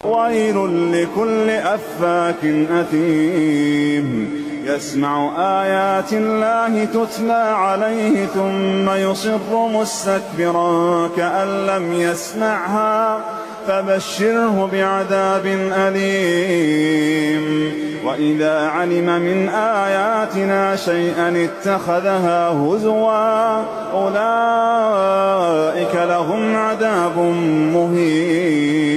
ويل لكل أفاك أثيم يسمع آيات الله تتلى عليه ثم يصر مستكبرا كأن لم يسمعها فبشره بعذاب أليم وإذا علم من آياتنا شيئا اتخذها هزوا أولئك لهم عذاب مهين